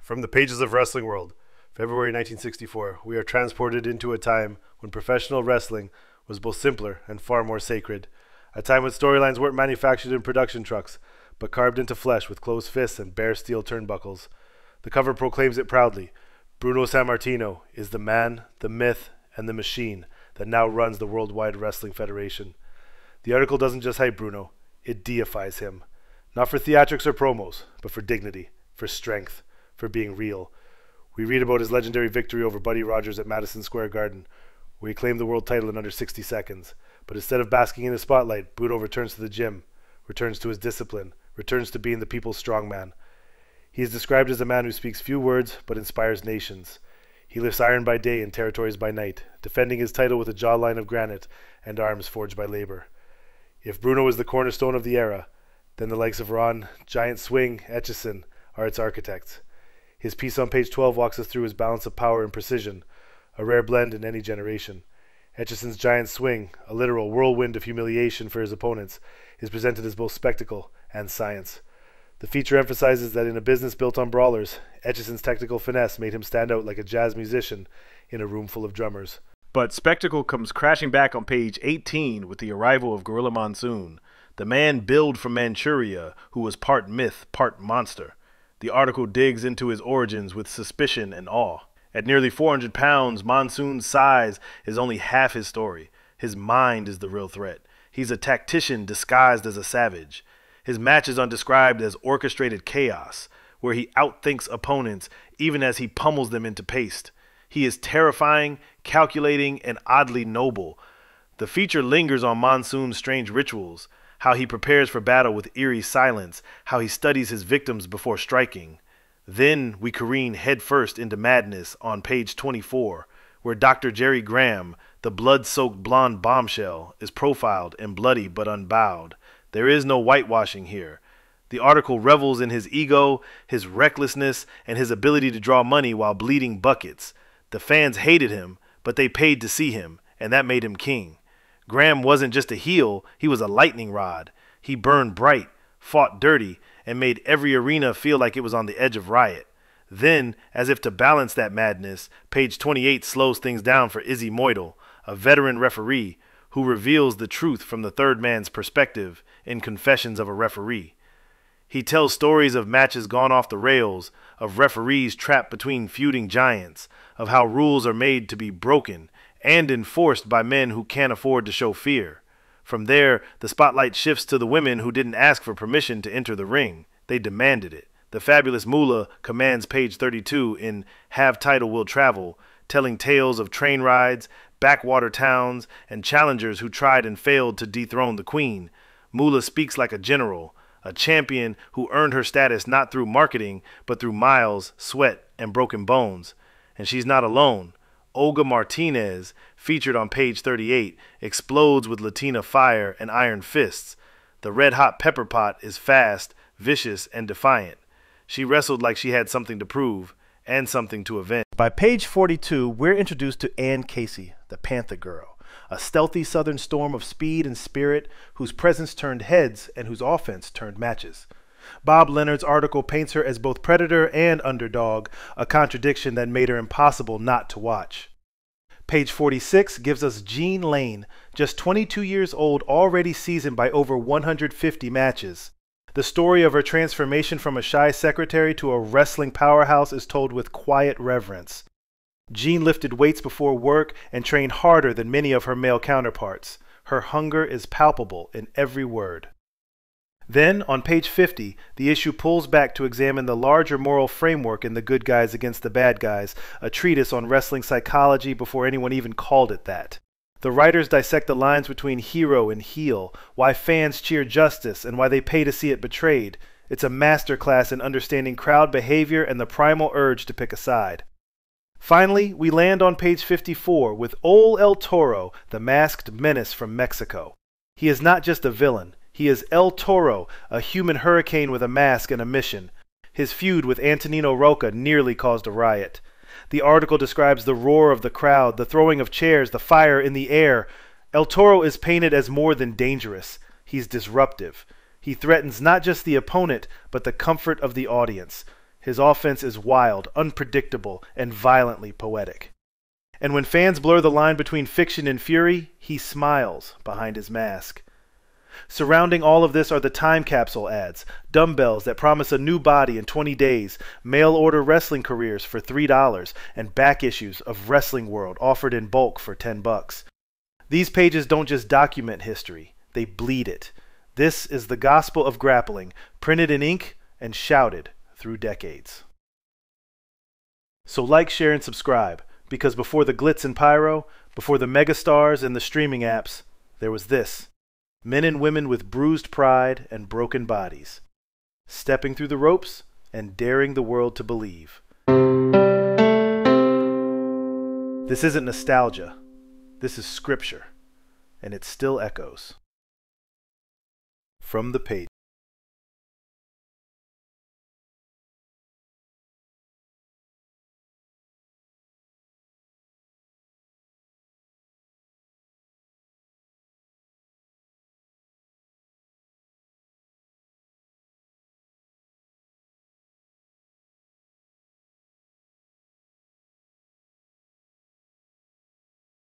From the pages of Wrestling World, February 1964, we are transported into a time when professional wrestling was both simpler and far more sacred. A time when storylines weren't manufactured in production trucks, but carved into flesh with closed fists and bare steel turnbuckles. The cover proclaims it proudly. Bruno Sammartino is the man, the myth, and the machine that now runs the Worldwide Wrestling Federation. The article doesn't just hype Bruno, it deifies him. Not for theatrics or promos, but for dignity, for strength, for being real. We read about his legendary victory over Buddy Rogers at Madison Square Garden, where he claimed the world title in under 60 seconds. But instead of basking in the spotlight, Bruno returns to the gym, returns to his discipline, returns to being the people's strongman. He is described as a man who speaks few words but inspires nations. He lifts iron by day and territories by night, defending his title with a jawline of granite and arms forged by labor. If Bruno is the cornerstone of the era, then the likes of Ron, Giant Swing, Etchison are its architects. His piece on page 12 walks us through his balance of power and precision, a rare blend in any generation. Etchison's Giant Swing, a literal whirlwind of humiliation for his opponents, is presented as both spectacle and science. The feature emphasizes that in a business built on brawlers, Etchison's technical finesse made him stand out like a jazz musician in a room full of drummers. But spectacle comes crashing back on page 18 with the arrival of Gorilla Monsoon, the man billed from Manchuria who was part myth, part monster. The article digs into his origins with suspicion and awe. At nearly 400 pounds, Monsoon's size is only half his story. His mind is the real threat. He's a tactician disguised as a savage. His matches are described as orchestrated chaos, where he outthinks opponents even as he pummels them into paste. He is terrifying, calculating, and oddly noble. The feature lingers on Monsoon's strange rituals, how he prepares for battle with eerie silence, how he studies his victims before striking. Then we careen headfirst into madness on page 24, where Dr. Jerry Graham, the blood-soaked blonde bombshell, is profiled and bloody but unbowed. There is no whitewashing here. The article revels in his ego, his recklessness, and his ability to draw money while bleeding buckets. The fans hated him, but they paid to see him, and that made him king. Graham wasn't just a heel, he was a lightning rod. He burned bright, fought dirty, and made every arena feel like it was on the edge of riot. Then, as if to balance that madness, page 28 slows things down for Izzy Moidle, a veteran referee, who reveals the truth from the third man's perspective in Confessions of a Referee. He tells stories of matches gone off the rails, of referees trapped between feuding giants, of how rules are made to be broken and enforced by men who can't afford to show fear. From there, the spotlight shifts to the women who didn't ask for permission to enter the ring. They demanded it. The Fabulous Moolah commands page 32 in Have Title Will Travel, telling tales of train rides, backwater towns, and challengers who tried and failed to dethrone the queen. Moolah speaks like a general, a champion who earned her status not through marketing, but through miles, sweat, and broken bones. And she's not alone. Olga Martinez, featured on page 38, explodes with Latina fire and iron fists. The red-hot pepper pot is fast, vicious, and defiant. She wrestled like she had something to prove and something to avenge. By page 42, we're introduced to Ann Casey, the Panther Girl, a stealthy southern storm of speed and spirit whose presence turned heads and whose offense turned matches. Bob Leonard's article paints her as both predator and underdog, a contradiction that made her impossible not to watch. Page 46 gives us Jean Lane, just 22 years old, already seasoned by over 150 matches. The story of her transformation from a shy secretary to a wrestling powerhouse is told with quiet reverence. Jean lifted weights before work and trained harder than many of her male counterparts. Her hunger is palpable in every word. Then, on page 50, the issue pulls back to examine the larger moral framework in The Good Guys Against the Bad Guys, a treatise on wrestling psychology before anyone even called it that. The writers dissect the lines between hero and heel, why fans cheer justice, and why they pay to see it betrayed. It's a masterclass in understanding crowd behavior and the primal urge to pick a side. Finally, we land on page 54 with Ol El Toro, the masked menace from Mexico. He is not just a villain. He is El Toro, a human hurricane with a mask and a mission. His feud with Antonino Rocca nearly caused a riot. The article describes the roar of the crowd, the throwing of chairs, the fire in the air. El Toro is painted as more than dangerous. He's disruptive. He threatens not just the opponent, but the comfort of the audience. His offense is wild, unpredictable, and violently poetic. And when fans blur the line between fiction and fury, he smiles behind his mask. Surrounding all of this are the time capsule ads, dumbbells that promise a new body in 20 days, mail-order wrestling careers for $3, and back issues of Wrestling World offered in bulk for $10. These pages don't just document history, they bleed it. This is the gospel of grappling, printed in ink and shouted through decades. So like, share, and subscribe, because before the glitz and pyro, before the megastars and the streaming apps, there was this. Men and women with bruised pride and broken bodies, stepping through the ropes and daring the world to believe. This isn't nostalgia. This is scripture, and it still echoes. From the page.